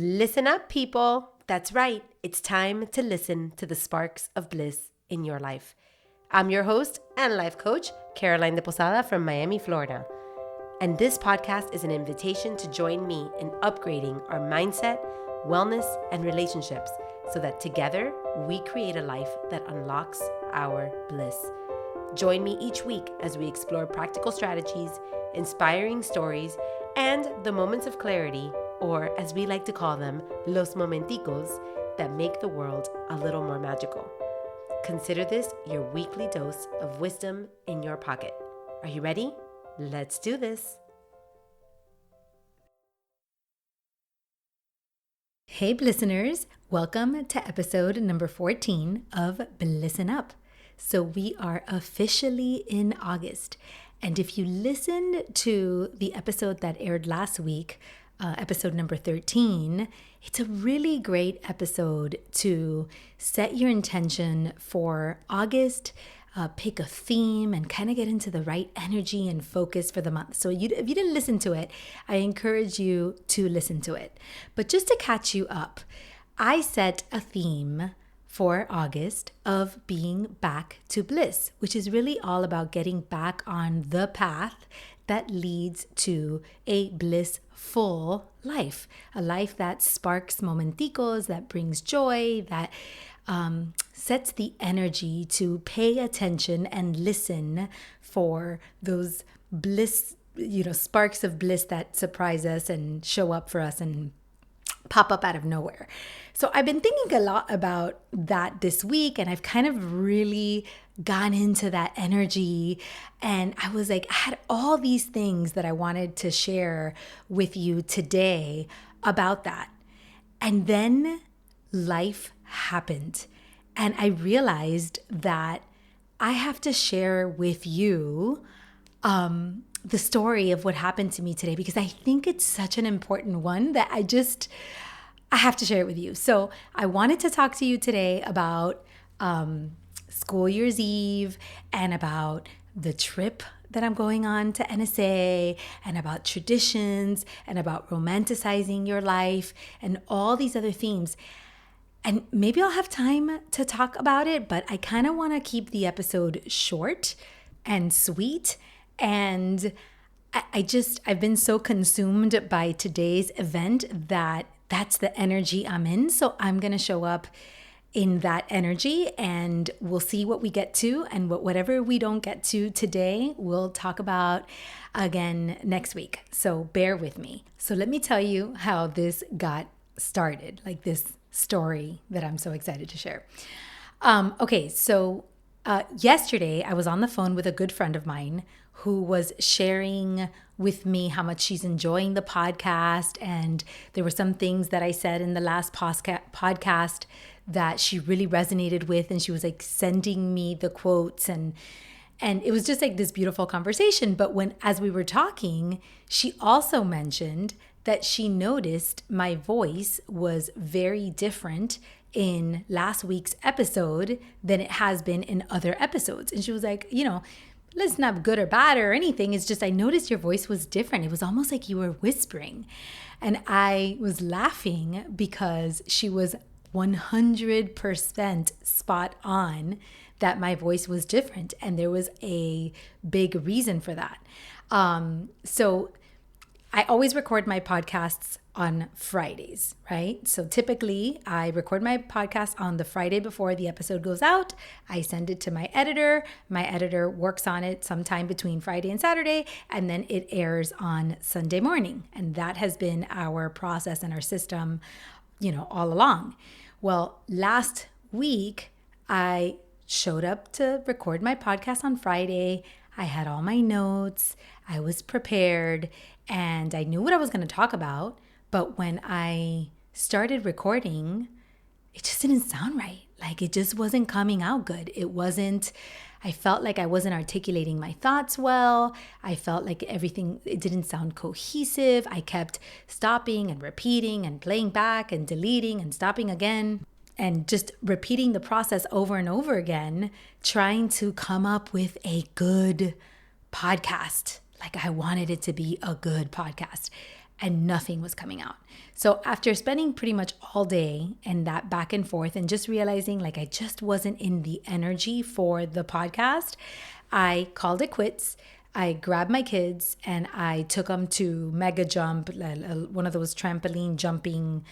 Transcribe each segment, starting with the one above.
Listen up, people. That's right. It's time to listen to the sparks of bliss in your life. I'm your host and life coach, Caroline de Posada from Miami, Florida. And this podcast is an invitation to join me in upgrading our mindset, wellness, and relationships so that together we create a life that unlocks our bliss. Join me each week as we explore practical strategies, inspiring stories, and the moments of clarity, or as we like to call them, los momenticos, that make the world a little more magical. Consider this your weekly dose of wisdom in your pocket. Are you ready? Let's do this. Hey, listeners. Welcome to episode number 14 of Blissin' Up. So we are officially in August. And if you listened to the episode that aired last week, episode number 13, it's a really great episode to set your intention for August, pick a theme, and kind of get into the right energy and focus for the month. So if you didn't listen to it, I encourage you to listen to it. But just to catch you up, I set a theme for August of being back to bliss, which is really all about getting back on the path that leads to a blissful life, a life that sparks momenticos, that brings joy, that sets the energy to pay attention and listen for those bliss, sparks of bliss that surprise us and show up for us and pop up out of nowhere. So I've been thinking a lot about that this week, and I've kind of really gone into that energy. And I was like, I had all these things that I wanted to share with you today about that. And then life happened. And I realized that I have to share with you the story of what happened to me today, because I think it's such an important one that I have to share it with you. So I wanted to talk to you today about School Year's Eve and about the trip that I'm going on to NSA and about traditions and about romanticizing your life and all these other themes. And maybe I'll have time to talk about it, but I kind of want to keep the episode short and sweet. And I've been so consumed by today's event that that's the energy I'm in. So I'm going to show up in that energy, and we'll see what we get to, and whatever we don't get to today, we'll talk about again next week. So bear with me. So let me tell you how this got started, like this story that I'm so excited to share. Yesterday I was on the phone with a good friend of mine who was sharing with me how much she's enjoying the podcast. And there were some things that I said in the last podcast that she really resonated with. And she was like sending me the quotes, and it was just like this beautiful conversation. But as we were talking, she also mentioned that she noticed my voice was very different in last week's episode than it has been in other episodes. And she was like, it's not good or bad or anything. It's just I noticed your voice was different. It was almost like you were whispering. And I was laughing because she was 100% spot on that my voice was different. And there was a big reason for that. So I always record my podcasts on Fridays, right? So typically I record my podcast on the Friday before the episode goes out. I send it to my editor. My editor works on it sometime between Friday and Saturday, and then it airs on Sunday morning. And that has been our process and our system, all along. Well, last week I showed up to record my podcast on Friday. I had all my notes. I was prepared. And I knew what I was going to talk about, but when I started recording, it just didn't sound right. Like it just wasn't coming out good. I felt like I wasn't articulating my thoughts well. I felt like it didn't sound cohesive. I kept stopping and repeating and playing back and deleting and stopping again and just repeating the process over and over again, trying to come up with a good podcast. Like I wanted it to be a good podcast. and nothing was coming out. So after spending pretty much all day and that back and forth and just realizing like I just wasn't in the energy for the podcast, I called it quits. I grabbed my kids and I took them to Mega Jump, one of those trampoline jumping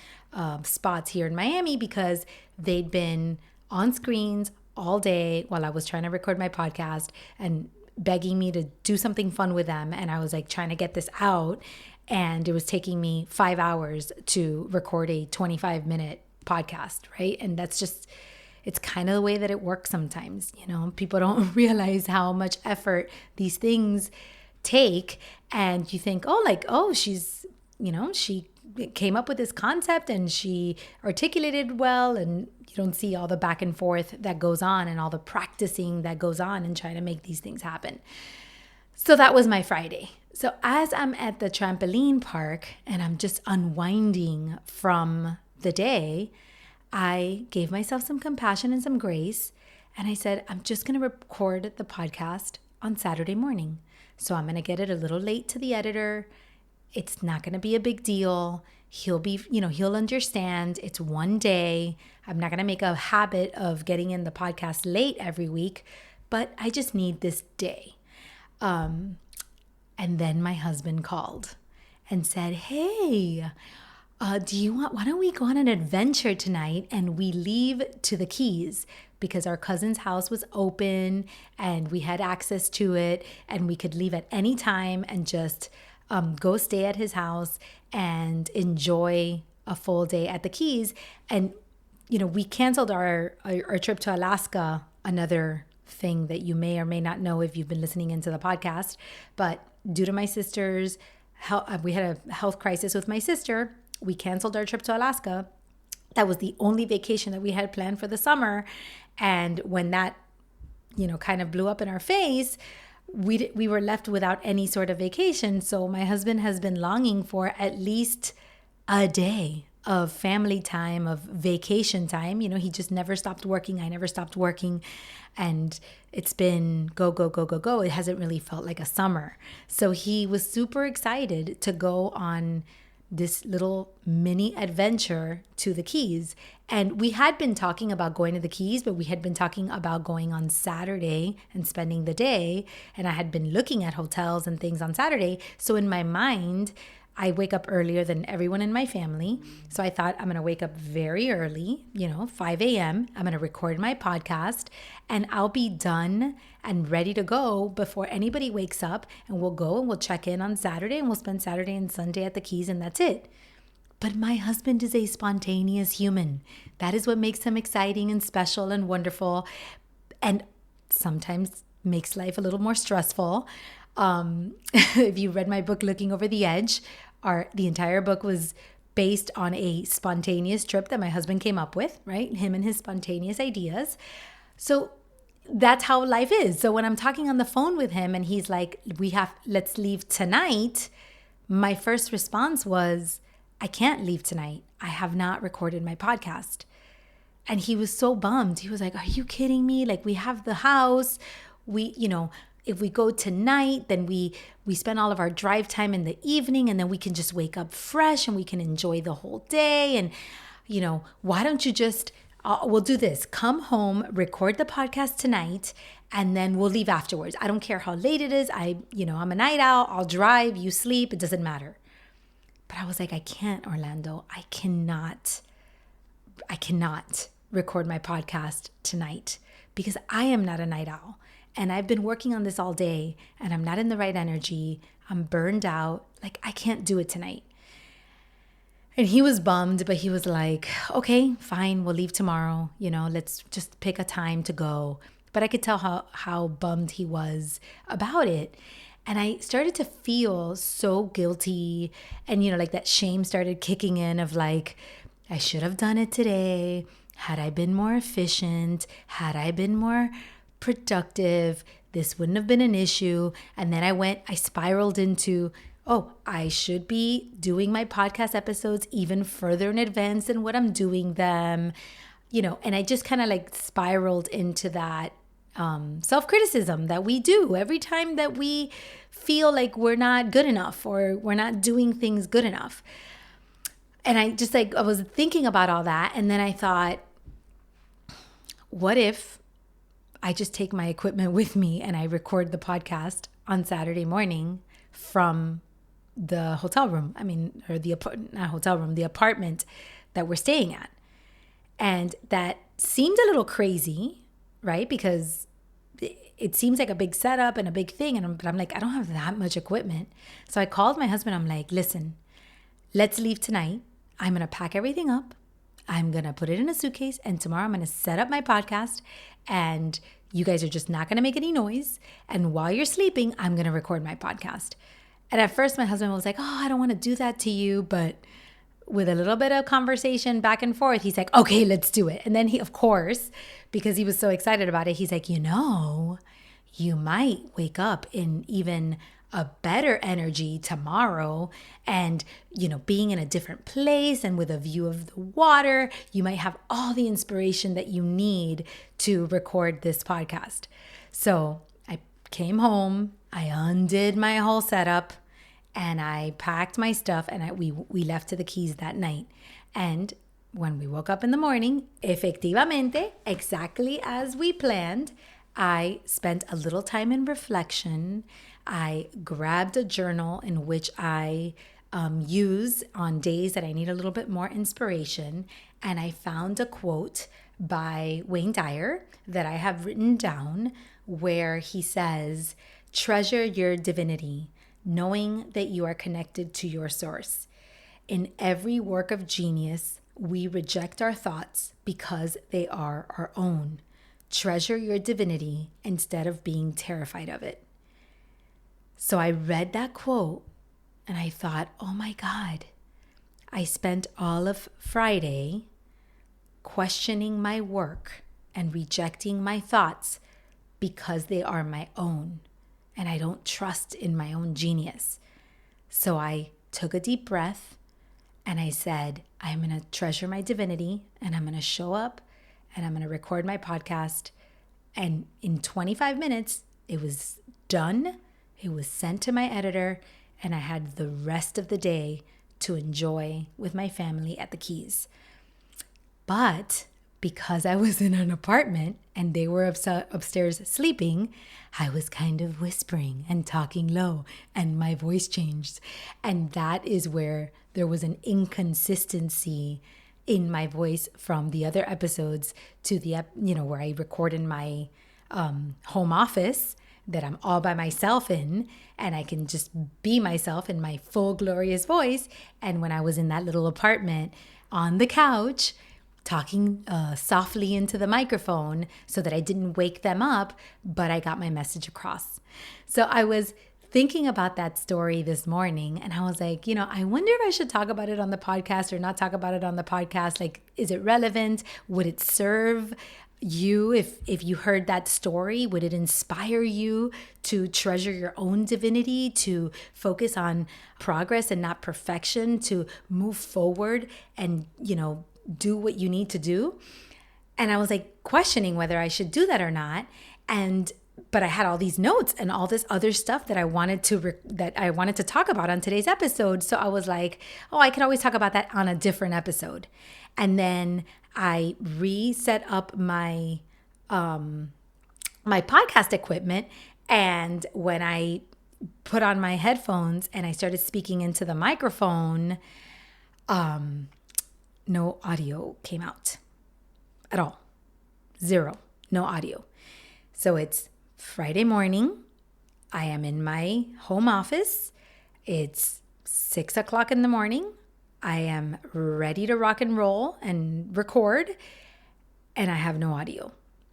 spots here in Miami, because they'd been on screens all day while I was trying to record my podcast and begging me to do something fun with them. And I was like trying to get this out. And it was taking me 5 hours to record a 25-minute podcast, right? And that's just, it's kind of the way that it works sometimes. You know, people don't realize how much effort these things take. And you think, she's, you know, she came up with this concept and she articulated well, and you don't see all the back and forth that goes on and all the practicing that goes on in trying to make these things happen. So that was my Friday. So as I'm at the trampoline park and I'm just unwinding from the day, I gave myself some compassion and some grace. And I said, I'm just going to record the podcast on Saturday morning. So I'm going to get it a little late to the editor. It's not going to be a big deal. He'll understand. It's one day. I'm not going to make a habit of getting in the podcast late every week, but I just need this day. And then my husband called and said, hey, why don't we go on an adventure tonight and we leave to the Keys, because our cousin's house was open and we had access to it and we could leave at any time and just go stay at his house and enjoy a full day at the Keys. And, you know, we canceled our trip to Alaska, another thing that you may or may not know if you've been listening into the podcast, but due to my sister's health, we had a health crisis with my sister. We canceled our trip to Alaska. That was the only vacation that we had planned for the summer. And when that, you know, kind of blew up in our face, we were left without any sort of vacation. So my husband has been longing for at least a day of family time, of vacation time. You know, he just never stopped working. I never stopped working. And it's been go, go, go, go, go. It hasn't really felt like a summer. So he was super excited to go on this little mini adventure to the Keys. And we had been talking about going to the Keys, but we had been talking about going on Saturday and spending the day. And I had been looking at hotels and things on Saturday. So in my mind, I wake up earlier than everyone in my family. So I thought, I'm going to wake up very early, 5 a.m. I'm going to record my podcast and I'll be done and ready to go before anybody wakes up, and we'll go and we'll check in on Saturday and we'll spend Saturday and Sunday at the Keys, and that's it. But my husband is a spontaneous human. That is what makes him exciting and special and wonderful, and sometimes makes life a little more stressful. If you read my book, Looking Over the Edge, the entire book was based on a spontaneous trip that my husband came up with, right? Him and his spontaneous ideas. So that's how life is. So when I'm talking on the phone with him and he's like, let's leave tonight, my first response was, I can't leave tonight. I have not recorded my podcast. And he was so bummed. He was like, are you kidding me? Like, we have the house. If we go tonight, then we spend all of our drive time in the evening, and then we can just wake up fresh and we can enjoy the whole day. And, why don't you just, we'll do this. Come home, record the podcast tonight, and then we'll leave afterwards. I don't care how late it is. I'm a night owl. I'll drive, you sleep. It doesn't matter. But I was like, I can't, Orlando. I cannot record my podcast tonight because I am not a night owl. And I've been working on this all day and I'm not in the right energy. I'm burned out. Like, I can't do it tonight. And he was bummed, but he was like, okay, fine. We'll leave tomorrow. Let's just pick a time to go. But I could tell how bummed he was about it. And I started to feel so guilty. And, like that shame started kicking in of like, I should have done it today. Had I been more efficient, had I been more productive, this wouldn't have been an issue. And then I spiraled into, I should be doing my podcast episodes even further in advance than what I'm doing them, and I just kind of like spiraled into that self-criticism that we do every time that we feel like we're not good enough or we're not doing things good enough. And I was thinking about all that. And then I thought, what if I just take my equipment with me and I record the podcast on Saturday morning from the hotel room? The apartment that we're staying at. And that seemed a little crazy, right? Because it seems like a big setup and a big thing. But I'm like, I don't have that much equipment. So I called my husband. I'm like, listen, let's leave tonight. I'm going to pack everything up. I'm going to put it in a suitcase. And tomorrow I'm going to set up my podcast. And you guys are just not going to make any noise. And while you're sleeping, I'm going to record my podcast. And at first my husband was like, oh, I don't want to do that to you. But with a little bit of conversation back and forth, he's like, okay, let's do it. And then he, of course, because he was so excited about it, he's like, you might wake up in even a better energy tomorrow, and being in a different place and with a view of the water, you might have all the inspiration that you need to record this podcast. So I came home, I undid my whole setup, and I packed my stuff, and we left to the Keys that night. And when we woke up in the morning, efectivamente, exactly as we planned, I spent a little time in reflection. I grabbed a journal in which I use on days that I need a little bit more inspiration. And I found a quote by Wayne Dyer that I have written down where he says, treasure your divinity, knowing that you are connected to your source. In every work of genius, we reject our thoughts because they are our own. Treasure your divinity instead of being terrified of it. So I read that quote and I thought, oh my God, I spent all of Friday questioning my work and rejecting my thoughts because they are my own and I don't trust in my own genius. So I took a deep breath and I said, I'm going to treasure my divinity and I'm going to show up and I'm going to record my podcast. And in 25 minutes, it was done. It was sent to my editor, and I had the rest of the day to enjoy with my family at the Keys. But because I was in an apartment and they were upstairs sleeping, I was kind of whispering and talking low, and my voice changed. And that is where there was an inconsistency in my voice from the other episodes to the, where I record in my home office that I'm all by myself in, and I can just be myself in my full glorious voice. And when I was in that little apartment on the couch, talking softly into the microphone so that I didn't wake them up, but I got my message across. So I was thinking about that story this morning, and I was like, I wonder if I should talk about it on the podcast or not talk about it on the podcast. Like, is it relevant? Would it serve you if you heard that story? Would it inspire you to treasure your own divinity, to focus on progress and not perfection, to move forward and, do what you need to do? And I was like questioning whether I should do that or not. But I had all these notes and all this other stuff that I wanted to talk about on today's episode. So I was like, oh, I can always talk about that on a different episode. And then I reset up my my podcast equipment. And when I put on my headphones and I started speaking into the microphone, no audio came out at all. Zero, no audio. So it's Friday morning. I am in my home office. It's 6 o'clock in the morning. I am ready to rock and roll and record, and I have no audio,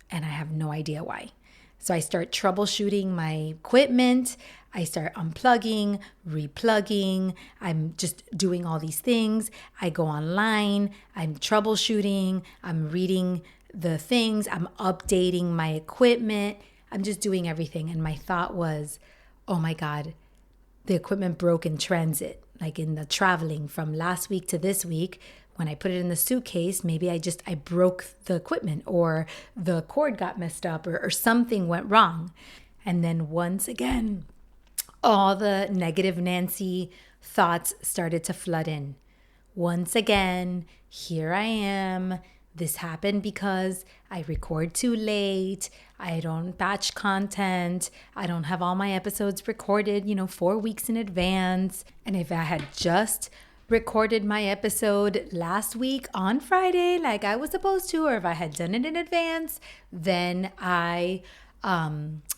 and I have no idea why. So I start troubleshooting my equipment. I start unplugging, replugging. I'm just doing all these things. I go online. I'm troubleshooting. I'm reading the things. I'm updating my equipment. I'm just doing everything. And my thought was, oh my God, the equipment broke in transit. Like in the traveling from last week to this week, when I put it in the suitcase, maybe I broke the equipment, or the cord got messed up, or something went wrong. And then once again, all the negative Nancy thoughts started to flood in. Once again, here I am. This happened because I record too late. I don't batch content. I don't have all my episodes recorded, 4 weeks in advance. And if I had just recorded my episode last week on Friday like I was supposed to, or if I had done it in advance, then I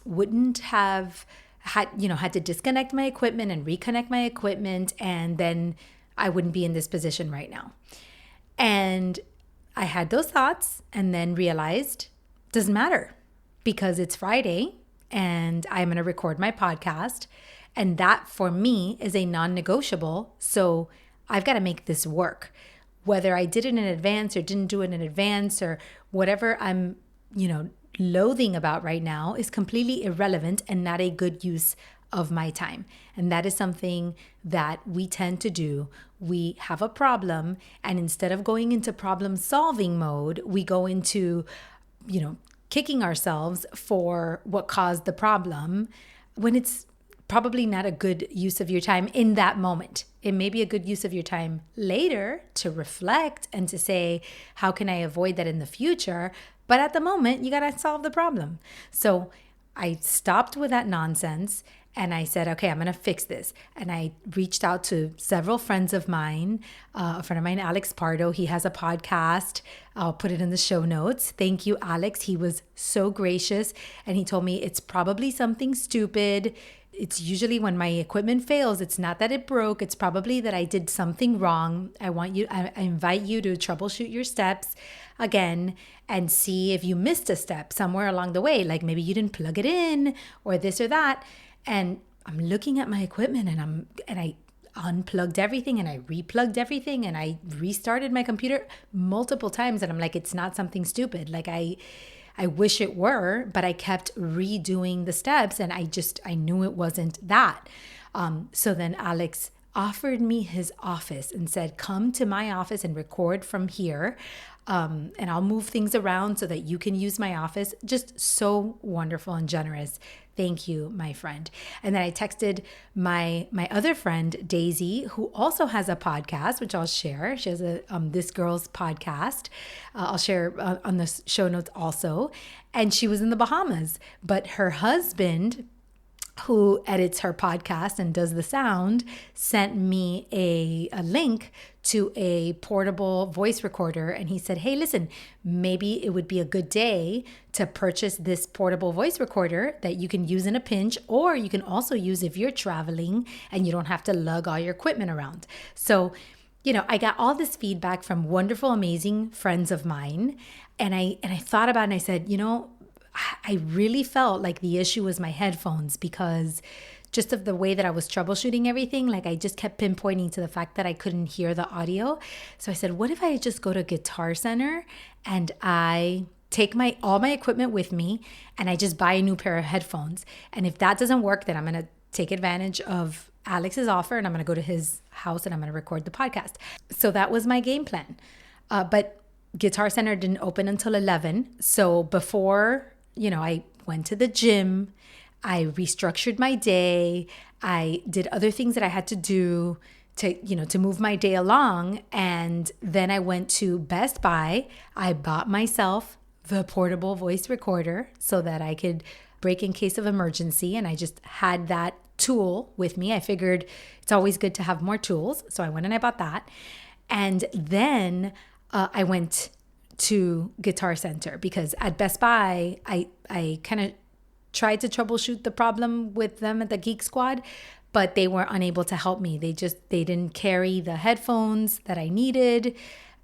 wouldn't have had to disconnect my equipment and reconnect my equipment, and then I wouldn't be in this position right now. And I had those thoughts and then realized doesn't matter, because it's Friday and I'm going to record my podcast, and that for me is a non-negotiable. So I've got to make this work. Whether I did it in advance or didn't do it in advance, or whatever I'm, loathing about right now, is completely irrelevant and not a good use of my time. And that is something that we tend to do. We have a problem, and instead of going into problem solving mode, we go into, kicking ourselves for what caused the problem, when it's probably not a good use of your time in that moment. It may be a good use of your time later to reflect and to say, how can I avoid that in the future? But at the moment, you got to solve the problem. So I stopped with that nonsense and I said, okay, I'm going to fix this. And I reached out to several friends of mine. A friend of mine, Alex Pardo, he has a podcast. I'll put it in the show notes. Thank you, Alex. He was so gracious. And he told me it's probably something stupid. It's usually when my equipment fails, it's not that it broke. It's probably that I did something wrong. I invite you to troubleshoot your steps again and see if you missed a step somewhere along the way. Like maybe you didn't plug it in or this or that. And I'm looking at my equipment and I unplugged everything and I replugged everything and I restarted my computer multiple times. And I'm like, it's not something stupid. Like I wish it were, but I kept redoing the steps and I knew it wasn't that. So then Alex offered me his office and said, come to my office and record from here. And I'll move things around so that you can use my office. Just so wonderful and generous. Thank you, my friend. And then I texted my other friend, Daisy, who also has a podcast, which I'll share. She has a This Girl's podcast. I'll share on the show notes also. And she was in the Bahamas, but her husband, who edits her podcast and does the sound, sent me a link to a portable voice recorder. And he said, hey, listen, maybe it would be a good day to purchase this portable voice recorder that you can use in a pinch, or you can also use if you're traveling and you don't have to lug all your equipment around. So, I got all this feedback from wonderful, amazing friends of mine. And I thought about it and I said, I really felt like the issue was my headphones, because just of the way that I was troubleshooting everything, like I just kept pinpointing to the fact that I couldn't hear the audio. So I said, what if I just go to Guitar Center and I take all my equipment with me and I just buy a new pair of headphones? And if that doesn't work, then I'm going to take advantage of Alex's offer and I'm going to go to his house and I'm going to record the podcast. So that was my game plan. But Guitar Center didn't open until 11. So before, I went to the gym, I restructured my day, I did other things that I had to do to move my day along. And then I went to Best Buy. I bought myself the portable voice recorder so that I could break in case of emergency. And I just had that tool with me. I figured it's always good to have more tools. So I went and I bought that. And then I went to Guitar Center, because at Best Buy, I kind of tried to troubleshoot the problem with them at the Geek Squad, but they were unable to help me. They didn't carry the headphones that I needed.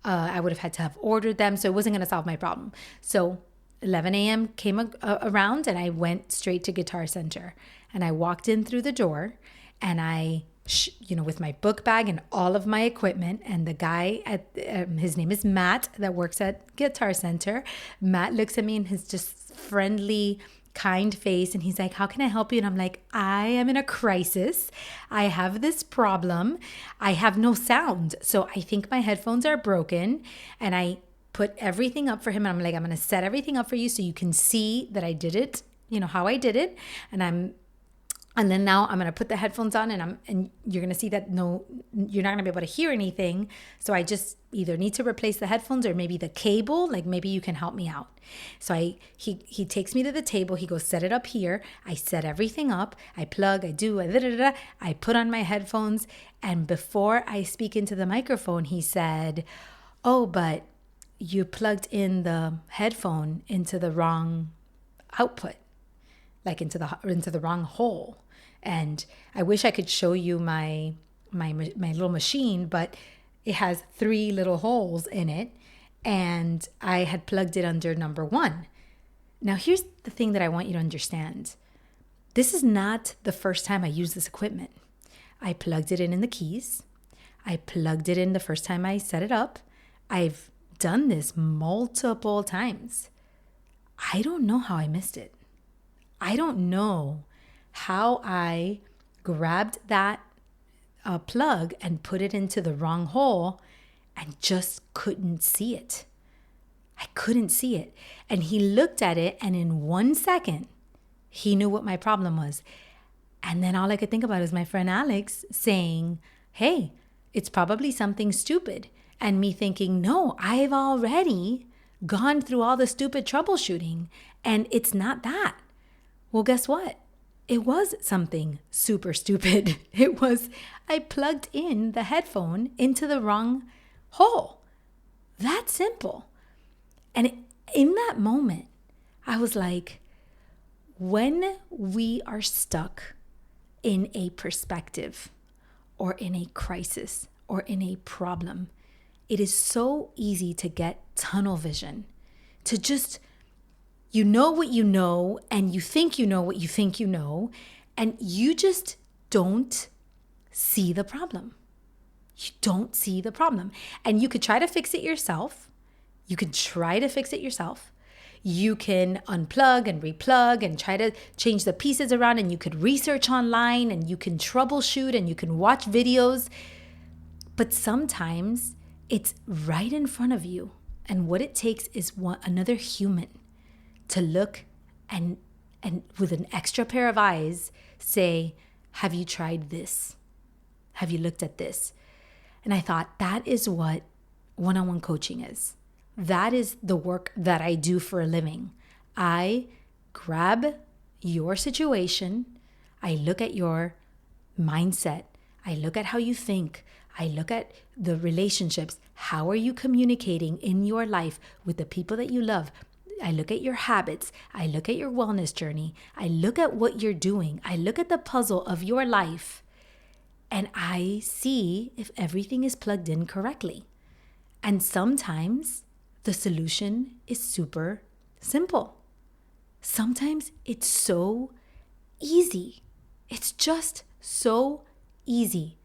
I would have had to have ordered them, so it wasn't going to solve my problem. So 11 a.m. came around and I went straight to Guitar Center, and I walked in through the door and I with my book bag and all of my equipment, and the guy his name is Matt, that works at Guitar Center. Matt looks at me in his just friendly, kind face, and he's like, how can I help you? And I'm like, I am in a crisis. I have this problem. I have no sound. So I think my headphones are broken. And I put everything up for him. And I'm like, I'm going to set everything up for you so you can see that I did it, how I did it. And then now I'm going to put the headphones on, and you're going to see that you're not going to be able to hear anything. So I just either need to replace the headphones or maybe the cable, like maybe you can help me out. So he takes me to the table. He goes, set it up here. I set everything up. I plug, I put on my headphones. And before I speak into the microphone, he said, oh, but you plugged in the headphone into the wrong output, like into the wrong hole. And I wish I could show you my little machine, but it has 3 little holes in it, and I had plugged it under number 1. Now here's the thing that I want you to understand. This is not the first time I used this equipment. I plugged it in the keys. I plugged it in the first time I set it up. I've done this multiple times. I don't know how I missed it. I don't know how I grabbed that plug and put it into the wrong hole and just couldn't see it. I couldn't see it. And he looked at it, and in 1 second, he knew what my problem was. And then all I could think about is my friend Alex saying, hey, it's probably something stupid. And me thinking, no, I've already gone through all the stupid troubleshooting, and it's not that. Well, guess what? It was something super stupid. It was, I plugged in the headphone into the wrong hole. That simple. And in that moment, I was like, when we are stuck in a perspective or in a crisis or in a problem, it is so easy to get tunnel vision, to just you know what you know, and you think you know what you think you know, and you just don't see the problem. You don't see the problem. And you could try to fix it yourself. You can try to fix it yourself. You can unplug and replug and try to change the pieces around, and you could research online, and you can troubleshoot, and you can watch videos. But sometimes it's right in front of you. And what it takes is another human to look and with an extra pair of eyes say, have you tried this? Have you looked at this? And I thought that is what one-on-one coaching is. That is the work that I do for a living. I grab your situation. I look at your mindset. I look at how you think. I look at the relationships. How are you communicating in your life with the people that you love? I look at your habits. I look at your wellness journey. I look at what you're doing. I look at the puzzle of your life, and I see if everything is plugged in correctly. And sometimes the solution is super simple. Sometimes it's so easy. It's just so easy.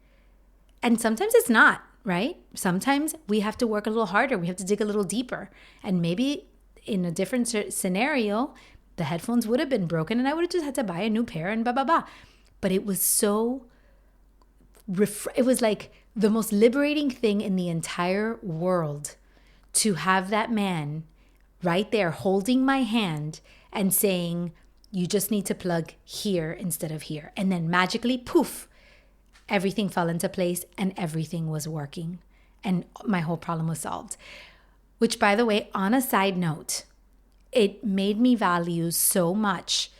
And sometimes it's not, right? Sometimes we have to work a little harder. We have to dig a little deeper. And maybe in a different scenario, the headphones would have been broken and I would have just had to buy a new pair and blah, blah, blah. But it was so, it was like the most liberating thing in the entire world to have that man right there holding my hand and saying, you just need to plug here instead of here. And then magically, poof, everything fell into place and everything was working. And my whole problem was solved. Which, by the way, on a side note, it made me value so much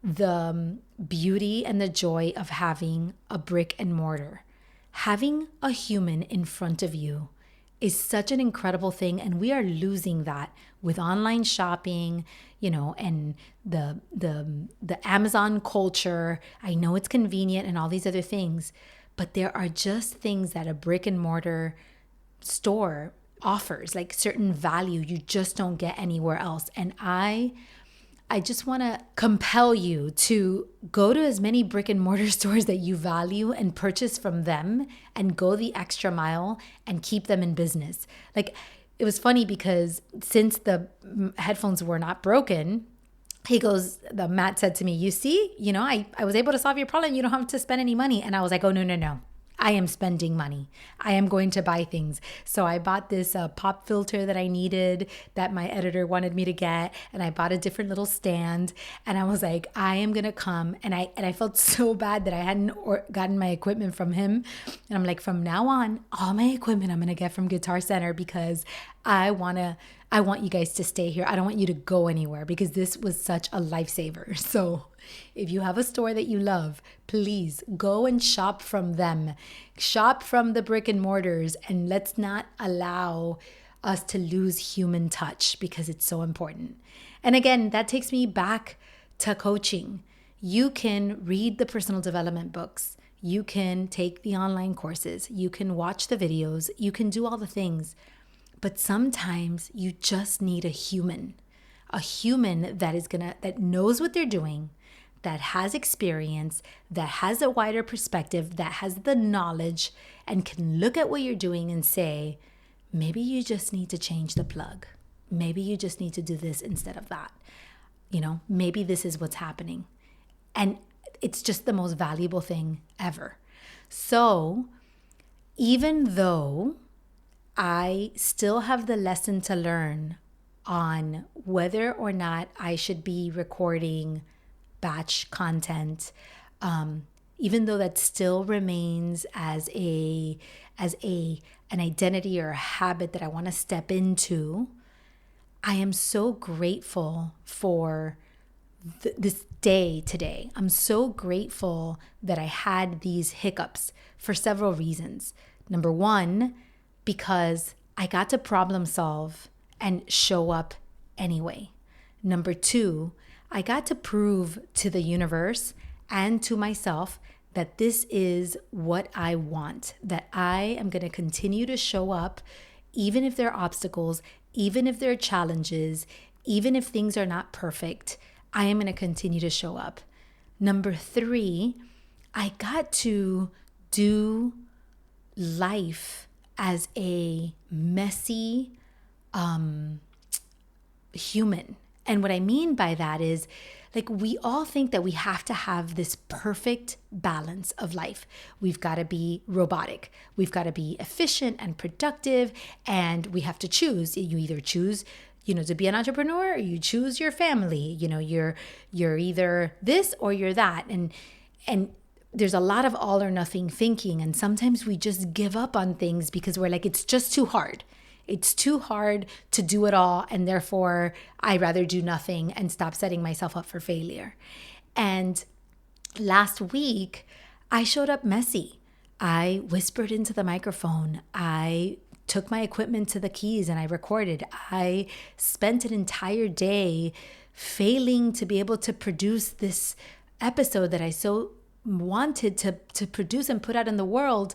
the beauty and the joy of having a brick and mortar. Having a human in front of you is such an incredible thing, and we are losing that with online shopping, and the Amazon culture. I know it's convenient and all these other things, but there are just things that a brick and mortar store offers, like certain value you just don't get anywhere else. And I just want to compel you to go to as many brick and mortar stores that you value and purchase from them and go the extra mile and keep them in business. Like, it was funny because since the headphones were not broken, the Matt said to me, you see, I was able to solve your problem. You don't have to spend any money. And I was like, oh, no. I am spending money. I am going to buy things. So I bought this pop filter that I needed that my editor wanted me to get. And I bought a different little stand. And I was like, I am going to come. And I felt so bad that I hadn't gotten my equipment from him. And I'm like, from now on, all my equipment I'm going to get from Guitar Center because I want you guys to stay here. I don't want you to go anywhere because this was such a lifesaver. So if you have a store that you love, please go and shop from them. Shop from the brick and mortars, and let's not allow us to lose human touch because it's so important. And again, that takes me back to coaching. You can read the personal development books. You can take the online courses. You can watch the videos. You can do all the things. But sometimes you just need a human that knows what they're doing, that has experience, that has a wider perspective, that has the knowledge, and can look at what you're doing and say, maybe you just need to change the plug. Maybe you just need to do this instead of that. Maybe this is what's happening. And it's just the most valuable thing ever. So even though I still have the lesson to learn on whether or not I should be recording batch content, even though that still remains as an identity or a habit that I want to step into. I am so grateful for this day today. I'm so grateful that I had these hiccups for several reasons. Number one, because I got to problem solve and show up anyway. Number two, I got to prove to the universe and to myself that this is what I want, that I am going to continue to show up even if there are obstacles, even if there are challenges, even if things are not perfect. I am going to continue to show up. Number three, I got to do life as a messy human. And what I mean by that is, we all think that we have to have this perfect balance of life. We've got to be robotic. We've got to be efficient and productive. And we have to choose. You either choose, to be an entrepreneur, or you choose your family. You're either this or you're that. And there's a lot of all or nothing thinking. And sometimes we just give up on things because we're like, it's just too hard. It's too hard to do it all. And therefore, I'd rather do nothing and stop setting myself up for failure. And last week, I showed up messy. I whispered into the microphone. I took my equipment to the keys and I recorded. I spent an entire day failing to be able to produce this episode that I so wanted to produce and put out in the world.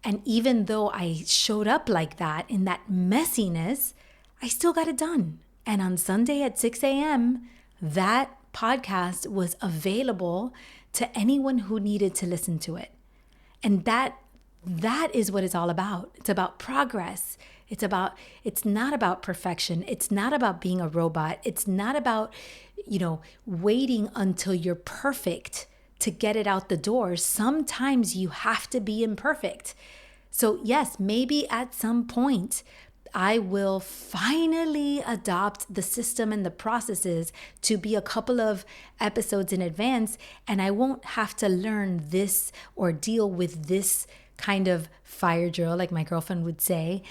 And even though I showed up like that in that messiness, I still got it done. And on Sunday at 6 a.m., that podcast was available to anyone who needed to listen to it. And that is what it's all about. It's about progress. It's not about perfection. It's not about being a robot. It's not about, waiting until you're perfect to get it out the door. Sometimes you have to be imperfect. So yes, maybe at some point I will finally adopt the system and the processes to be a couple of episodes in advance, and I won't have to learn this or deal with this kind of fire drill, like my girlfriend would say,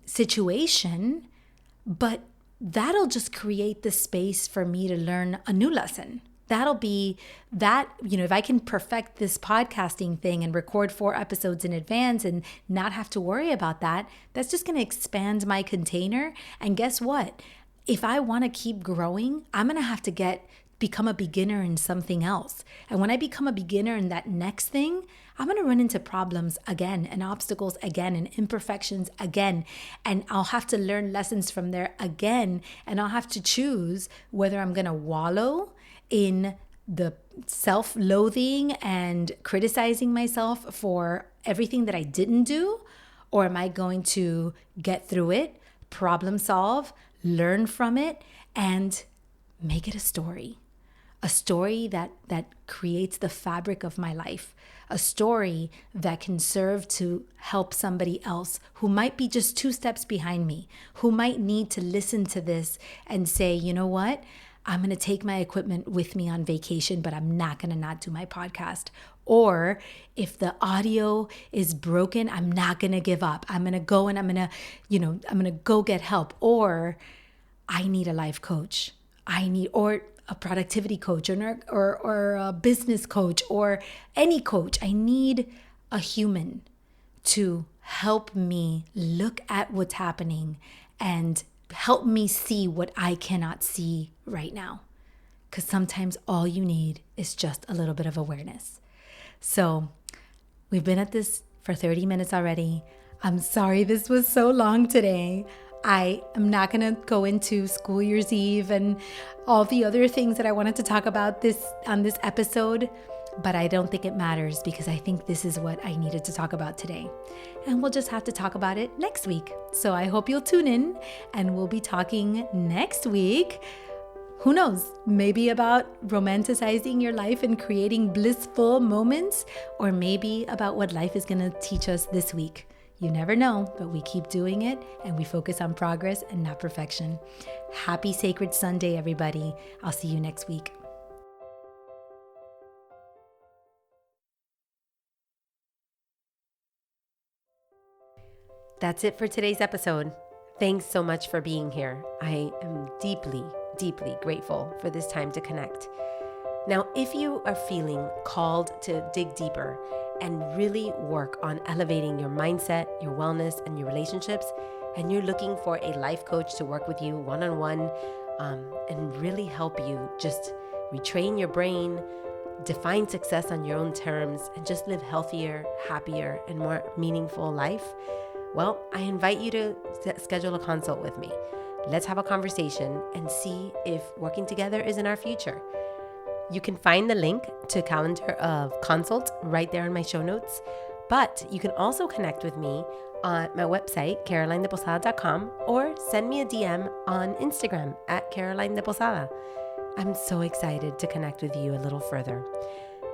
situation. But that'll just create the space for me to learn a new lesson. That'll be that, if I can perfect this podcasting thing and record 4 episodes in advance and not have to worry about that, that's just going to expand my container. And guess what? If I want to keep growing, I'm going to have to become a beginner in something else. And when I become a beginner in that next thing, I'm going to run into problems again and obstacles again and imperfections again. And I'll have to learn lessons from there again. And I'll have to choose whether I'm going to wallow in the self-loathing and criticizing myself for everything that I didn't do, or am I going to get through it, problem solve, learn from it, and make it a story that creates the fabric of my life, a story that can serve to help somebody else who might be just 2 steps behind me, who might need to listen to this and say, you know what? I'm going to take my equipment with me on vacation, but I'm not going to not do my podcast. Or if the audio is broken, I'm not going to give up. I'm going to go and I'm going to go get help. Or I need a life coach. Or a productivity coach or a business coach or any coach. I need a human to help me look at what's happening and help me see what I cannot see right now. Because sometimes all you need is just a little bit of awareness. So we've been at this for 30 minutes already. I'm sorry this was so long today. I am not going to go into School Year's Eve and all the other things that I wanted to talk about on this episode, but I don't think it matters because I think this is what I needed to talk about today. And we'll just have to talk about it next week. So I hope you'll tune in and we'll be talking next week. Who knows? Maybe about romanticizing your life and creating blissful moments, or maybe about what life is going to teach us this week. You never know, but we keep doing it and we focus on progress and not perfection. Happy Sacred Sunday, everybody. I'll see you next week. That's it for today's episode. Thanks so much for being here. I am deeply, deeply grateful for this time to connect. Now, if you are feeling called to dig deeper and really work on elevating your mindset, your wellness, and your relationships, and you're looking for a life coach to work with you one-on-one and really help you just retrain your brain, define success on your own terms, and just live healthier, happier, and more meaningful life, well, I invite you to schedule a consult with me. Let's have a conversation and see if working together is in our future. You can find the link to calendar of consult right there in my show notes, but you can also connect with me on my website, carolinedeposada.com, or send me a DM on Instagram at carolinedeposada. I'm so excited to connect with you a little further.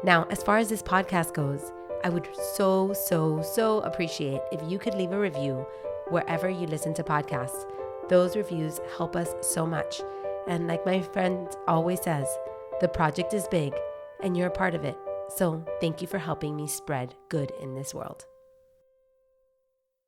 Now, as far as this podcast goes, I would so appreciate if you could leave a review wherever you listen to podcasts. Those reviews help us so much. And like my friend always says, the project is big and you're a part of it. So thank you for helping me spread good in this world.